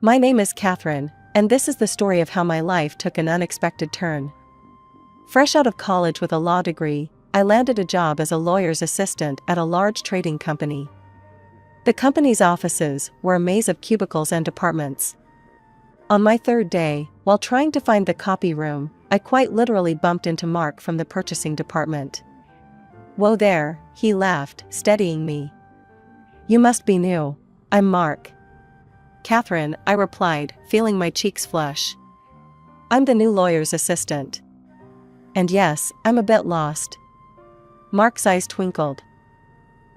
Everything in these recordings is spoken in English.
My name is Catherine, and this is the story of how my life took an unexpected turn. Fresh out of college with a law degree, I landed a job as a lawyer's assistant at a large trading company. The company's offices were a maze of cubicles and departments. On my third day, while trying to find the copy room, I quite literally bumped into Mark from the purchasing department. "Whoa there," he laughed, steadying me. "You must be new." "I'm Mark." "Catherine," I replied, feeling my cheeks flush. "I'm the new lawyer's assistant." "And yes, I'm a bit lost." Mark's eyes twinkled.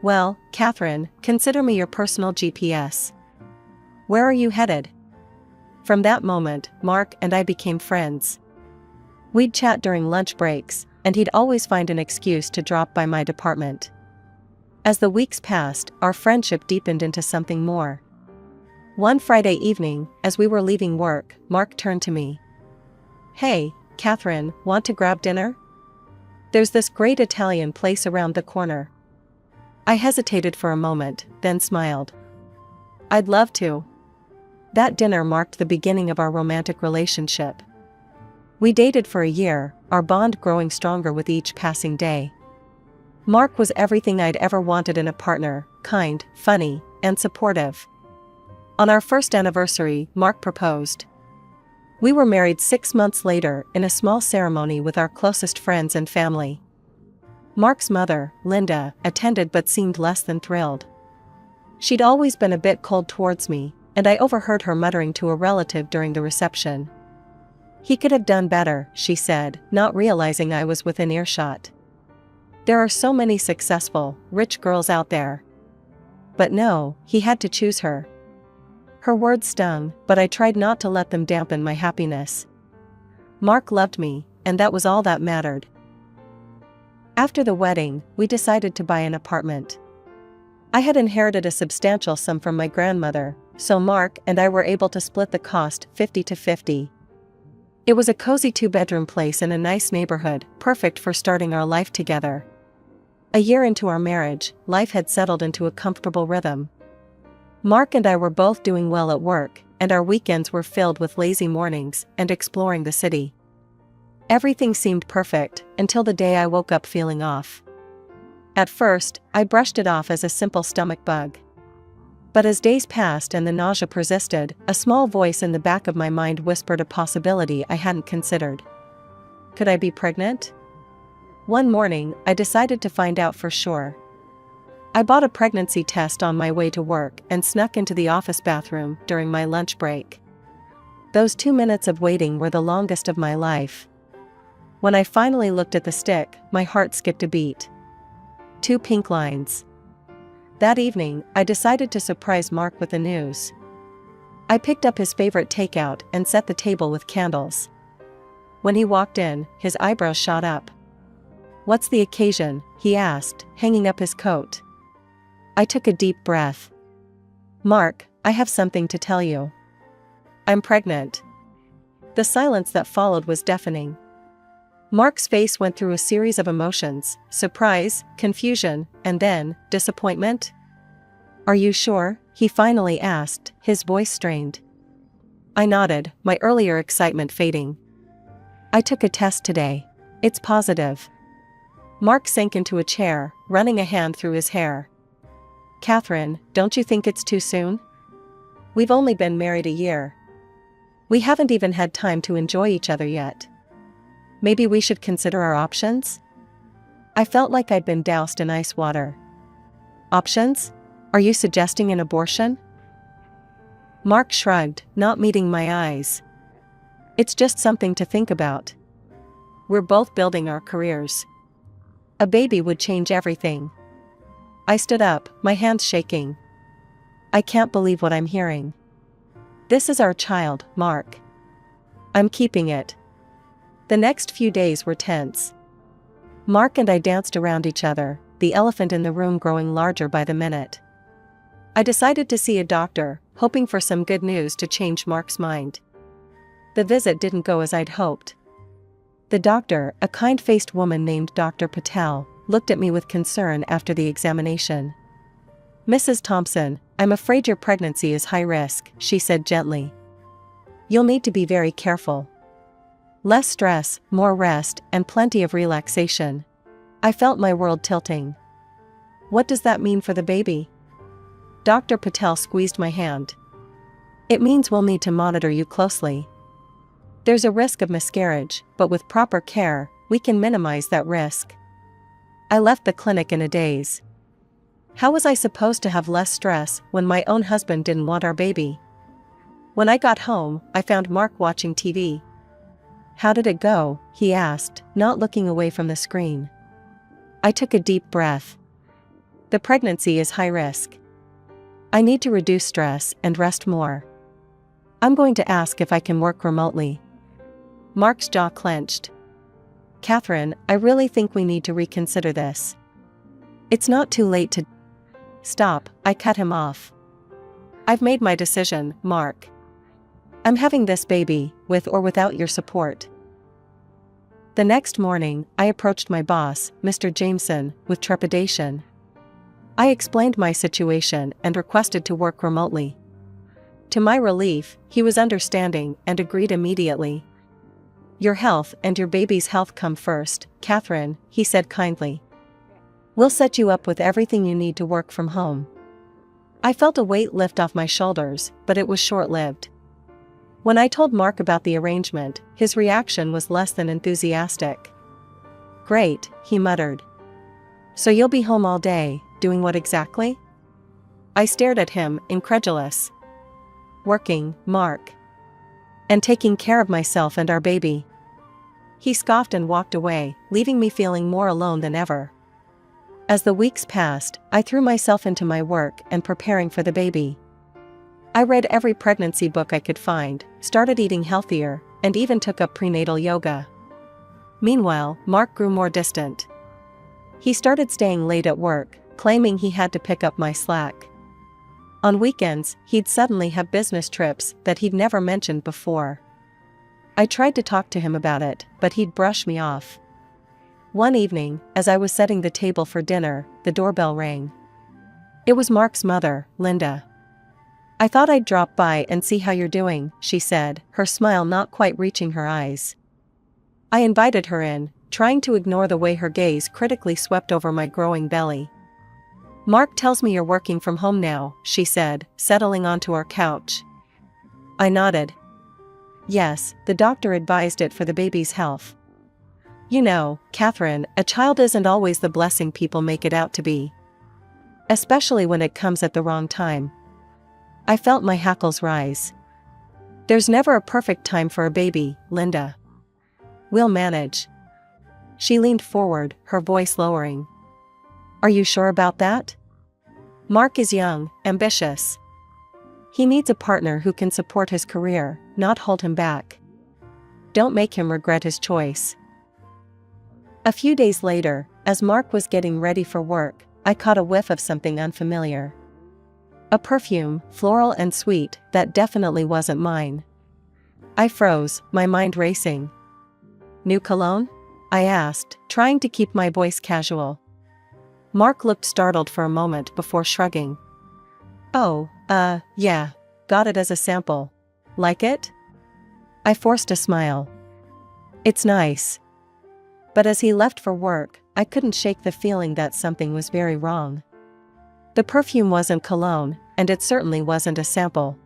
"Well, Catherine, consider me your personal GPS. Where are you headed?" From that moment, Mark and I became friends. We'd chat during lunch breaks, and he'd always find an excuse to drop by my department. As the weeks passed, our friendship deepened into something more. One Friday evening, as we were leaving work, Mark turned to me. "Hey, Catherine, want to grab dinner? There's this great Italian place around the corner." I hesitated for a moment, then smiled. "I'd love to." That dinner marked the beginning of our romantic relationship. We dated for a year, our bond growing stronger with each passing day. Mark was everything I'd ever wanted in a partner: kind, funny, and supportive. On our first anniversary, Mark proposed. We were married 6 months later in a small ceremony with our closest friends and family. Mark's mother, Linda, attended but seemed less than thrilled. She'd always been a bit cold towards me, and I overheard her muttering to a relative during the reception. "He could have done better," she said, not realizing I was within earshot. "There are so many successful, rich girls out there." But no, he had to choose her. Her words stung, but I tried not to let them dampen my happiness. Mark loved me, and that was all that mattered. After the wedding, we decided to buy an apartment. I had inherited a substantial sum from my grandmother, so Mark and I were able to split the cost 50-50. It was a cozy 2-bedroom place in a nice neighborhood, perfect for starting our life together. A year into our marriage, life had settled into a comfortable rhythm. Mark and I were both doing well at work, and our weekends were filled with lazy mornings and exploring the city. Everything seemed perfect, until the day I woke up feeling off. At first, I brushed it off as a simple stomach bug. But as days passed and the nausea persisted, a small voice in the back of my mind whispered a possibility I hadn't considered. Could I be pregnant? One morning, I decided to find out for sure. I bought a pregnancy test on my way to work and snuck into the office bathroom during my lunch break. Those 2 minutes of waiting were the longest of my life. When I finally looked at the stick, my heart skipped a beat. 2 pink lines. That evening, I decided to surprise Mark with the news. I picked up his favorite takeout and set the table with candles. When he walked in, his eyebrows shot up. "What's the occasion?" he asked, hanging up his coat. I took a deep breath. "Mark, I have something to tell you. I'm pregnant." The silence that followed was deafening. Mark's face went through a series of emotions: surprise, confusion, and then, disappointment. "Are you sure?" he finally asked, his voice strained. I nodded, my earlier excitement fading. "I took a test today. It's positive." Mark sank into a chair, running a hand through his hair. "Catherine, don't you think it's too soon? We've only been married a year. We haven't even had time to enjoy each other yet. Maybe we should consider our options?" I felt like I'd been doused in ice water. "Options? Are you suggesting an abortion?" Mark shrugged, not meeting my eyes. "It's just something to think about. We're both building our careers. A baby would change everything." I stood up, my hands shaking. "I can't believe what I'm hearing. This is our child, Mark. I'm keeping it." The next few days were tense. Mark and I danced around each other, the elephant in the room growing larger by the minute. I decided to see a doctor, hoping for some good news to change Mark's mind. The visit didn't go as I'd hoped. The doctor, a kind-faced woman named Dr. Patel, looked at me with concern after the examination. "Mrs. Thompson, I'm afraid your pregnancy is high risk, she said gently. You'll need to be very careful. Less stress, more rest, and plenty of relaxation. I felt my world tilting. What does that mean for the baby? Dr. Patel squeezed my hand. It means we'll need to monitor you closely. There's a risk of miscarriage, but with proper care, we can minimize that risk. I left the clinic in a daze. How was I supposed to have less stress when my own husband didn't want our baby? When I got home, I found Mark watching TV. How did it go? He asked, not looking away from the screen. I took a deep breath. The pregnancy is high risk. I need to reduce stress and rest more. I'm going to ask if I can work remotely. Mark's jaw clenched. Catherine, I really think we need to reconsider this. It's not too late to... Stop, I cut him off. I've made my decision, Mark. I'm having this baby, with or without your support. The next morning, I approached my boss, Mr. Jameson, with trepidation. I explained my situation and requested to work remotely. To my relief, he was understanding and agreed immediately. Your health and your baby's health come first, Catherine, he said kindly. We'll set you up with everything you need to work from home. I felt a weight lift off my shoulders, but it was short-lived. When I told Mark about the arrangement, his reaction was less than enthusiastic. Great, he muttered. So you'll be home all day, doing what exactly? I stared at him, incredulous. Working, Mark. And taking care of myself and our baby. He scoffed and walked away, leaving me feeling more alone than ever. As the weeks passed, I threw myself into my work and preparing for the baby. I read every pregnancy book I could find, started eating healthier, and even took up prenatal yoga. Meanwhile, Mark grew more distant. He started staying late at work, claiming he had to pick up my slack. On weekends, he'd suddenly have business trips that he'd never mentioned before. I tried to talk to him about it, but he'd brush me off. One evening, as I was setting the table for dinner, the doorbell rang. It was Mark's mother, Linda. I thought I'd drop by and see how you're doing, she said, her smile not quite reaching her eyes. I invited her in, trying to ignore the way her gaze critically swept over my growing belly. Mark tells me you're working from home now, she said, settling onto our couch. I nodded. Yes, the doctor advised it for the baby's health. You know, Catherine, a child isn't always the blessing people make it out to be. Especially when it comes at the wrong time. I felt my hackles rise. There's never a perfect time for a baby, Linda. We'll manage. She leaned forward, her voice lowering. Are you sure about that? Mark is young, ambitious. He needs a partner who can support his career, not hold him back. Don't make him regret his choice. A few days later, as Mark was getting ready for work, I caught a whiff of something unfamiliar. A perfume, floral and sweet, that definitely wasn't mine. I froze, my mind racing. New cologne? I asked, trying to keep my voice casual. Mark looked startled for a moment before shrugging. Oh, yeah, got it as a sample. Like it? I forced a smile. It's nice. But as he left for work, I couldn't shake the feeling that something was very wrong. The perfume wasn't cologne, and it certainly wasn't a sample.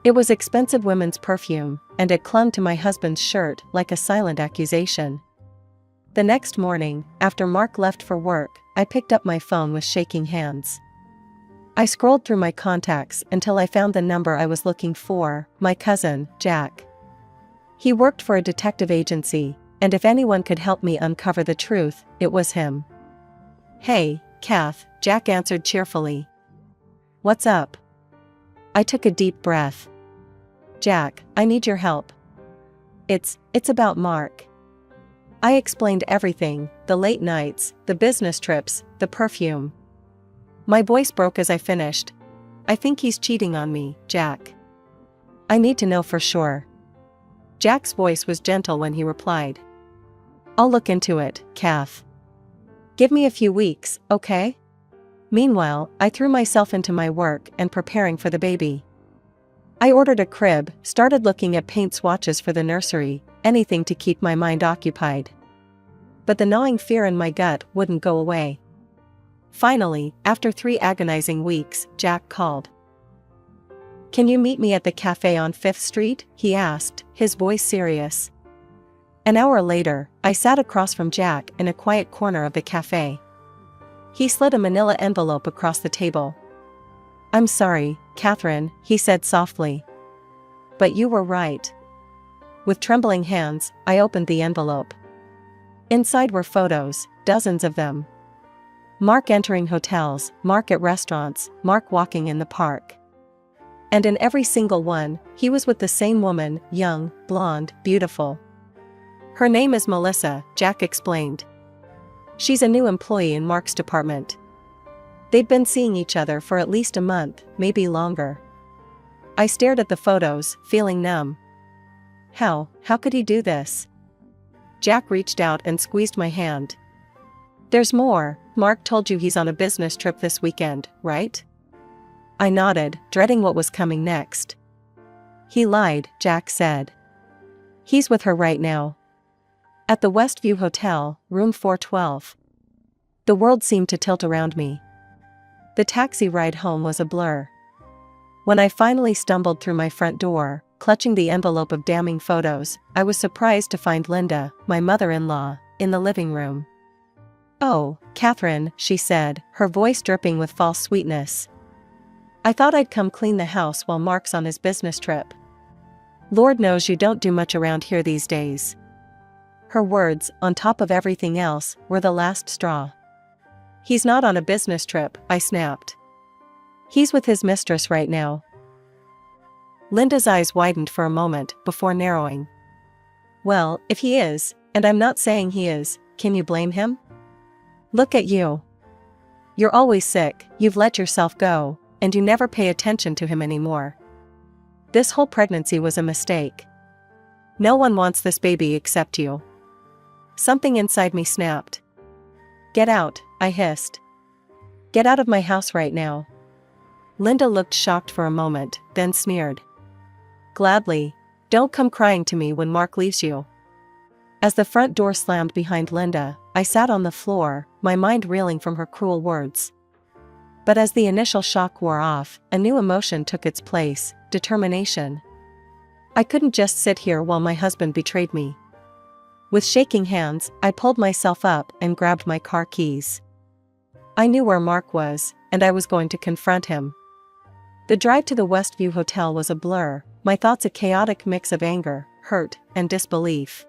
It was expensive women's perfume, and it clung to my husband's shirt like a silent accusation. The next morning, after Mark left for work, I picked up my phone with shaking hands. I scrolled through my contacts until I found the number I was looking for, my cousin, Jack. He worked for a detective agency, and if anyone could help me uncover the truth, it was him. Hey, Kath, Jack answered cheerfully. What's up? I took a deep breath. Jack, I need your help. It's about Mark. I explained everything, the late nights, the business trips, the perfume. My voice broke as I finished. I think he's cheating on me, Jack. I need to know for sure. Jack's voice was gentle when he replied. I'll look into it, Kath. Give me a few weeks, okay? Meanwhile, I threw myself into my work and preparing for the baby. I ordered a crib, started looking at paint swatches for the nursery, anything to keep my mind occupied. But the gnawing fear in my gut wouldn't go away. Finally, after 3 agonizing weeks, Jack called. "Can you meet me at the cafe on 5th Street?" he asked, his voice serious. An hour later, I sat across from Jack in a quiet corner of the cafe. He slid a manila envelope across the table. "I'm sorry, Catherine," he said softly. "But you were right." With trembling hands, I opened the envelope. Inside were photos, dozens of them. Mark entering hotels, Mark at restaurants, Mark walking in the park. And in every single one, he was with the same woman, young, blonde, beautiful. "Her name is Melissa," Jack explained. "She's a new employee in Mark's department. They'd been seeing each other for at least a month, maybe longer." I stared at the photos, feeling numb. How could he do this? Jack reached out and squeezed my hand. "There's more. Mark told you he's on a business trip this weekend, right?" I nodded, dreading what was coming next. "He lied," Jack said. "He's with her right now. At the Westview Hotel, room 412. The world seemed to tilt around me. The taxi ride home was a blur. When I finally stumbled through my front door, clutching the envelope of damning photos, I was surprised to find Linda, my mother-in-law, in the living room. "Oh, Catherine," she said, her voice dripping with false sweetness. "I thought I'd come clean the house while Mark's on his business trip. Lord knows you don't do much around here these days." Her words, on top of everything else, were the last straw. "He's not on a business trip," I snapped. "He's with his mistress right now." Linda's eyes widened for a moment before narrowing. "Well, if he is, and I'm not saying he is, can you blame him? Look at you. You're always sick, you've let yourself go, and you never pay attention to him anymore. This whole pregnancy was a mistake. No one wants this baby except you." Something inside me snapped. "Get out," I hissed. "Get out of my house right now." Linda looked shocked for a moment, then sneered. "Gladly. Don't come crying to me when Mark leaves you." As the front door slammed behind Linda, I sat on the floor, my mind reeling from her cruel words. But as the initial shock wore off, a new emotion took its place: determination. I couldn't just sit here while my husband betrayed me. With shaking hands, I pulled myself up and grabbed my car keys. I knew where Mark was, and I was going to confront him. The drive to the Westview Hotel was a blur, my thoughts a chaotic mix of anger, hurt, and disbelief.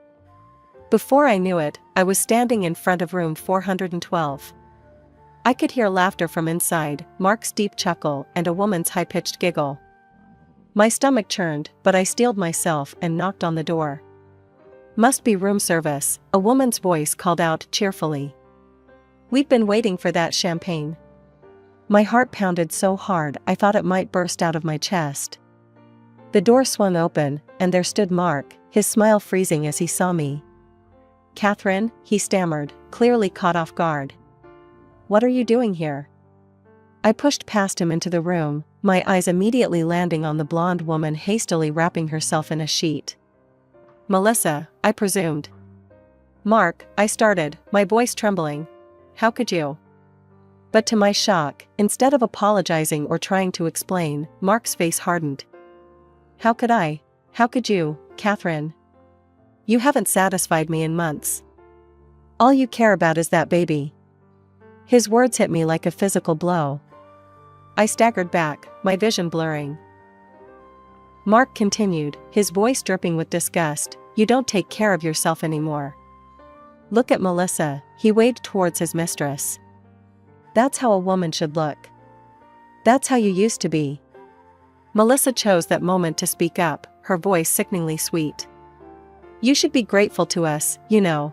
Before I knew it, I was standing in front of room 412. I could hear laughter from inside, Mark's deep chuckle, and a woman's high-pitched giggle. My stomach churned, but I steeled myself and knocked on the door. "Must be room service," a woman's voice called out cheerfully. "We've been waiting for that champagne." My heart pounded so hard I thought it might burst out of my chest. The door swung open, and there stood Mark, his smile freezing as he saw me. "Catherine," he stammered, clearly caught off guard. "What are you doing here?" I pushed past him into the room, my eyes immediately landing on the blonde woman hastily wrapping herself in a sheet. "Melissa," I presumed. "Mark," I started, my voice trembling. "How could you?" But to my shock, instead of apologizing or trying to explain, Mark's face hardened. "How could I? How could you, Catherine? You haven't satisfied me in months. All you care about is that baby." His words hit me like a physical blow. I staggered back, my vision blurring. Mark continued, his voice dripping with disgust. "You don't take care of yourself anymore. Look at Melissa," he waved towards his mistress. "That's how a woman should look. That's how you used to be." Melissa chose that moment to speak up, her voice sickeningly sweet. "You should be grateful to us, you know.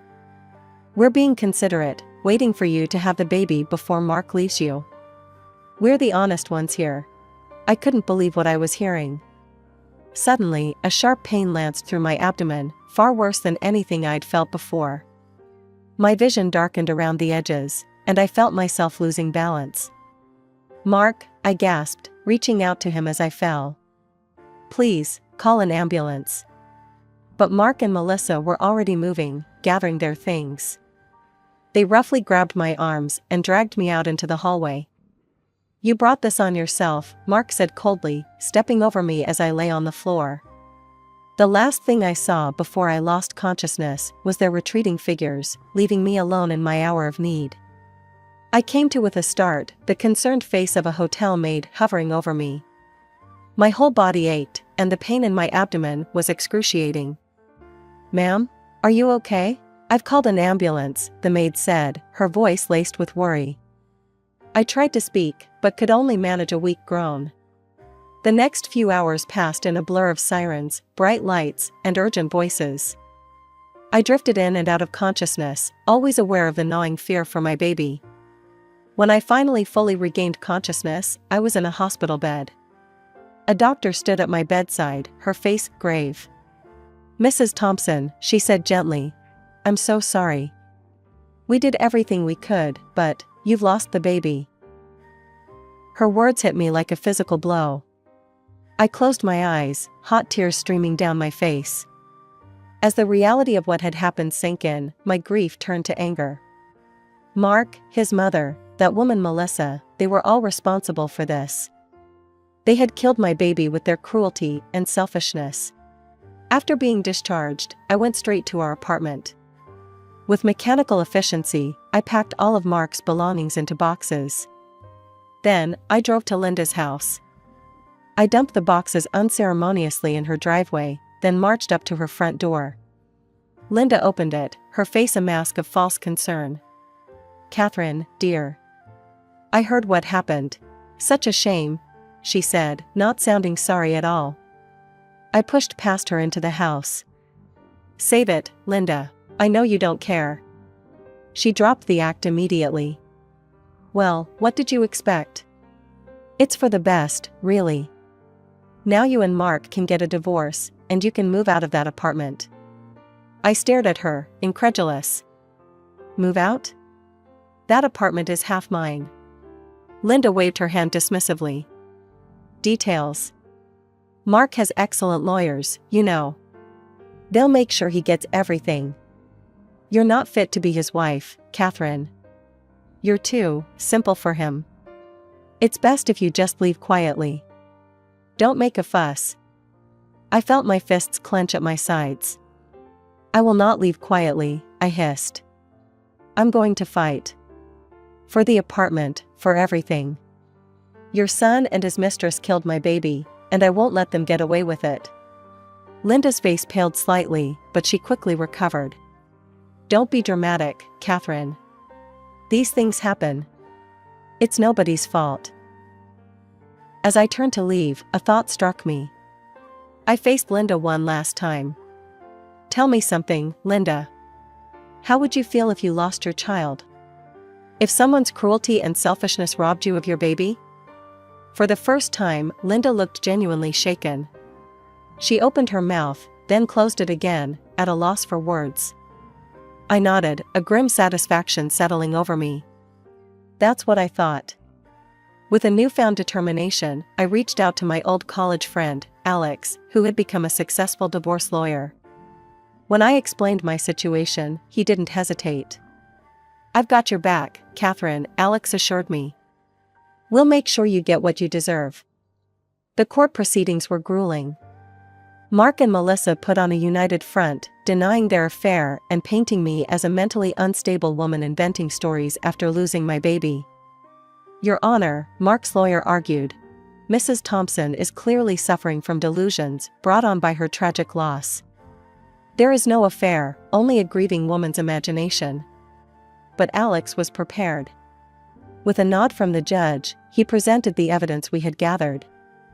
We're being considerate, waiting for you to have the baby before Mark leaves you. We're the honest ones here." I couldn't believe what I was hearing. Suddenly, a sharp pain lanced through my abdomen, far worse than anything I'd felt before. My vision darkened around the edges, and I felt myself losing balance. Mark, I gasped, reaching out to him as I fell. Please, call an ambulance. But Mark and Melissa were already moving, gathering their things. They roughly grabbed my arms and dragged me out into the hallway. You brought this on yourself, Mark said coldly, stepping over me as I lay on the floor. The last thing I saw before I lost consciousness was their retreating figures, leaving me alone in my hour of need. I came to with a start, the concerned face of a hotel maid hovering over me. My whole body ached, and the pain in my abdomen was excruciating. Ma'am, are you okay? I've called an ambulance, the maid said, her voice laced with worry. I tried to speak, but could only manage a weak groan. The next few hours passed in a blur of sirens, bright lights, and urgent voices. I drifted in and out of consciousness, always aware of the gnawing fear for my baby. When I finally fully regained consciousness, I was in a hospital bed. A doctor stood at my bedside, her face grave. Mrs. Thompson, she said gently, I'm so sorry. We did everything we could, but you've lost the baby. Her words hit me like a physical blow. I closed my eyes, hot tears streaming down my face. As the reality of what had happened sank in, my grief turned to anger. Mark, his mother, that woman Melissa, they were all responsible for this. They had killed my baby with their cruelty and selfishness. After being discharged, I went straight to our apartment. With mechanical efficiency, I packed all of Mark's belongings into boxes. Then, I drove to Linda's house. I dumped the boxes unceremoniously in her driveway, then marched up to her front door. Linda opened it, her face a mask of false concern. Catherine, dear. I heard what happened. Such a shame, she said, not sounding sorry at all. I pushed past her into the house. Save it, Linda. I know you don't care. She dropped the act immediately. Well, what did you expect? It's for the best, really. Now you and Mark can get a divorce, and you can move out of that apartment. I stared at her, incredulous. Move out? That apartment is half mine. Linda waved her hand dismissively. Details. Mark has excellent lawyers, you know. They'll make sure he gets everything. You're not fit to be his wife, Catherine. You're too simple for him. It's best if you just leave quietly. Don't make a fuss. I felt my fists clench at my sides. I will not leave quietly, I hissed. I'm going to fight. For the apartment, for everything. Your son and his mistress killed my baby, and I won't let them get away with it. Linda's face paled slightly, but she quickly recovered. Don't be dramatic, Catherine. These things happen. It's nobody's fault. As I turned to leave, a thought struck me. I faced Linda one last time. Tell me something, Linda. How would you feel if you lost your child? If someone's cruelty and selfishness robbed you of your baby? For the first time, Linda looked genuinely shaken. She opened her mouth, then closed it again, at a loss for words. I nodded, a grim satisfaction settling over me. That's what I thought. With a newfound determination, I reached out to my old college friend, Alex, who had become a successful divorce lawyer. When I explained my situation, he didn't hesitate. I've got your back, Catherine, Alex assured me. We'll make sure you get what you deserve. The court proceedings were grueling. Mark and Melissa put on a united front, denying their affair and painting me as a mentally unstable woman inventing stories after losing my baby. Your Honor, Mark's lawyer argued, Mrs. Thompson is clearly suffering from delusions brought on by her tragic loss. There is no affair, only a grieving woman's imagination. But Alex was prepared. With a nod from the judge, he presented the evidence we had gathered.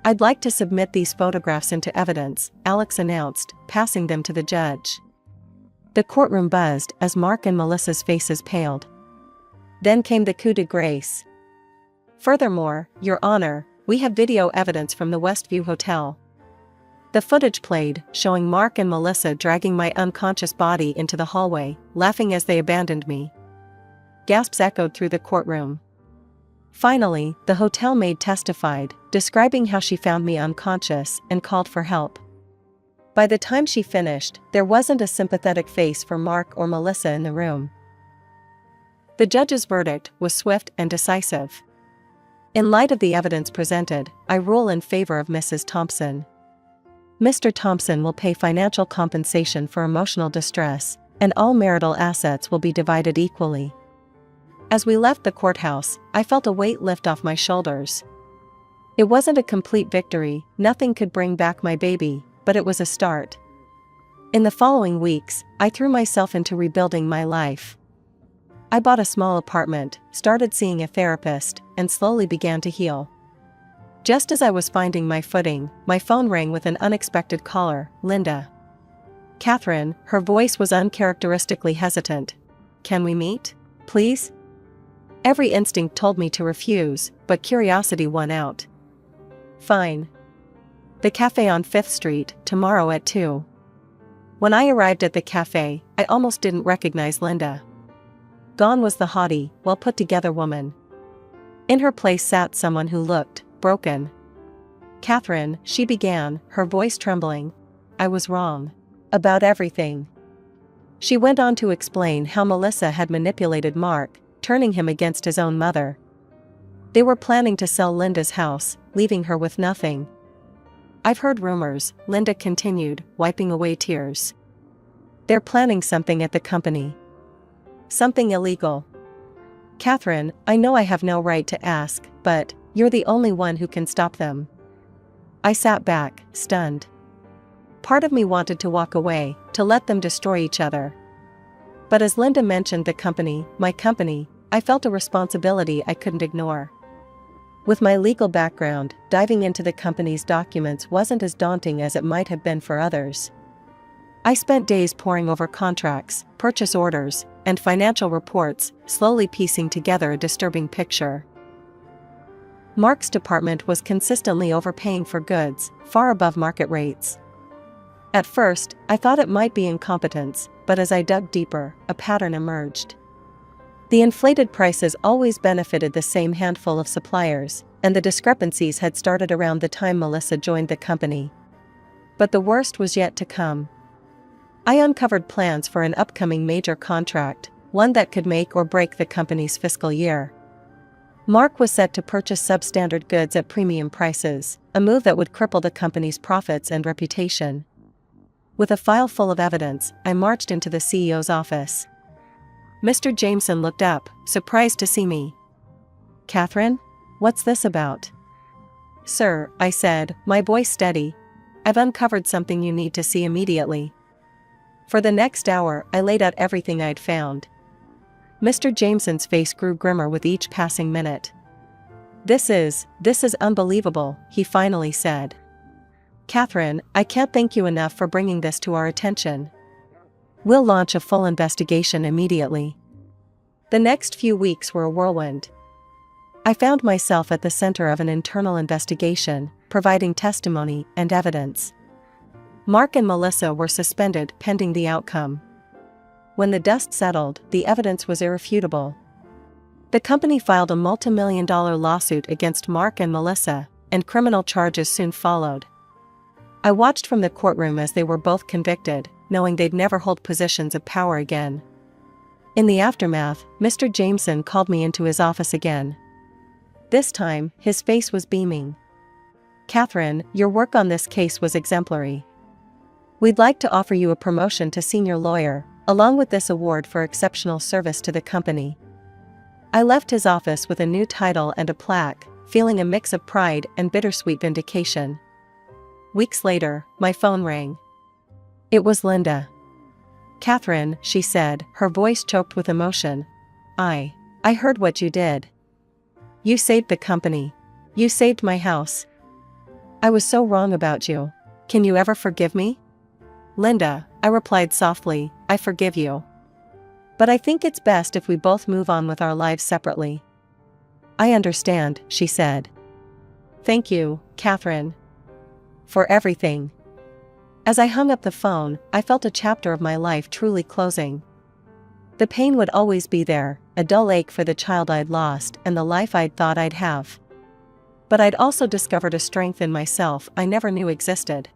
I'd like to submit these photographs into evidence, Alex announced, passing them to the judge. The courtroom buzzed as Mark and Melissa's faces paled. Then came the coup de grace. Furthermore, Your Honor, we have video evidence from the Westview Hotel. The footage played, showing Mark and Melissa dragging my unconscious body into the hallway, laughing as they abandoned me. Gasps echoed through the courtroom. Finally, the hotel maid testified, describing how she found me unconscious and called for help. By the time she finished, there wasn't a sympathetic face for Mark or Melissa in the room. The judge's verdict was swift and decisive. In light of the evidence presented, I rule in favor of Mrs. Thompson. Mr. Thompson will pay financial compensation for emotional distress, and all marital assets will be divided equally. As we left the courthouse, I felt a weight lift off my shoulders. It wasn't a complete victory, nothing could bring back my baby, but it was a start. In the following weeks, I threw myself into rebuilding my life. I bought a small apartment, started seeing a therapist, and slowly began to heal. Just as I was finding my footing, my phone rang with an unexpected caller, Linda. Catherine, her voice was uncharacteristically hesitant. Can we meet, please? Every instinct told me to refuse, but curiosity won out. Fine. The cafe on 5th Street, tomorrow at 2. When I arrived at the cafe, I almost didn't recognize Linda. Gone was the haughty, well-put-together woman. In her place sat someone who looked broken. Catherine, she began, her voice trembling. I was wrong. About everything. She went on to explain how Melissa had manipulated Mark, turning him against his own mother. They were planning to sell Linda's house, leaving her with nothing. I've heard rumors, Linda continued, wiping away tears. They're planning something at the company. Something illegal. Catherine, I know I have no right to ask, but you're the only one who can stop them. I sat back, stunned. Part of me wanted to walk away, to let them destroy each other. But as Linda mentioned the company, my company, I felt a responsibility I couldn't ignore. With my legal background, diving into the company's documents wasn't as daunting as it might have been for others. I spent days poring over contracts, purchase orders, and financial reports, slowly piecing together a disturbing picture. Mark's department was consistently overpaying for goods, far above market rates. At first, I thought it might be incompetence, but as I dug deeper, a pattern emerged. The inflated prices always benefited the same handful of suppliers, and the discrepancies had started around the time Melissa joined the company. But the worst was yet to come. I uncovered plans for an upcoming major contract, one that could make or break the company's fiscal year. Mark was set to purchase substandard goods at premium prices, a move that would cripple the company's profits and reputation. With a file full of evidence, I marched into the CEO's office. Mr. Jameson looked up, surprised to see me. Catherine? What's this about? Sir, I said, my voice steady. I've uncovered something you need to see immediately. For the next hour, I laid out everything I'd found. Mr. Jameson's face grew grimmer with each passing minute. This is unbelievable, he finally said. Catherine, I can't thank you enough for bringing this to our attention. We'll launch a full investigation immediately. The next few weeks were a whirlwind. I found myself at the center of an internal investigation, providing testimony and evidence. Mark and Melissa were suspended pending the outcome. When the dust settled, the evidence was irrefutable. The company filed a multi-million-dollar lawsuit against Mark and Melissa, and criminal charges soon followed. I watched from the courtroom as they were both convicted, knowing they'd never hold positions of power again. In the aftermath, Mr. Jameson called me into his office again. This time, his face was beaming. Catherine, your work on this case was exemplary. We'd like to offer you a promotion to senior lawyer, along with this award for exceptional service to the company. I left his office with a new title and a plaque, feeling a mix of pride and bittersweet vindication. Weeks later, my phone rang. It was Linda. Catherine, she said, her voice choked with emotion. I heard what you did. You saved the company. You saved my house. I was so wrong about you. Can you ever forgive me? Linda, I replied softly, I forgive you. But I think it's best if we both move on with our lives separately. I understand, she said. Thank you, Catherine. For everything. As I hung up the phone, I felt a chapter of my life truly closing. The pain would always be there, a dull ache for the child I'd lost and the life I'd thought I'd have. But I'd also discovered a strength in myself I never knew existed.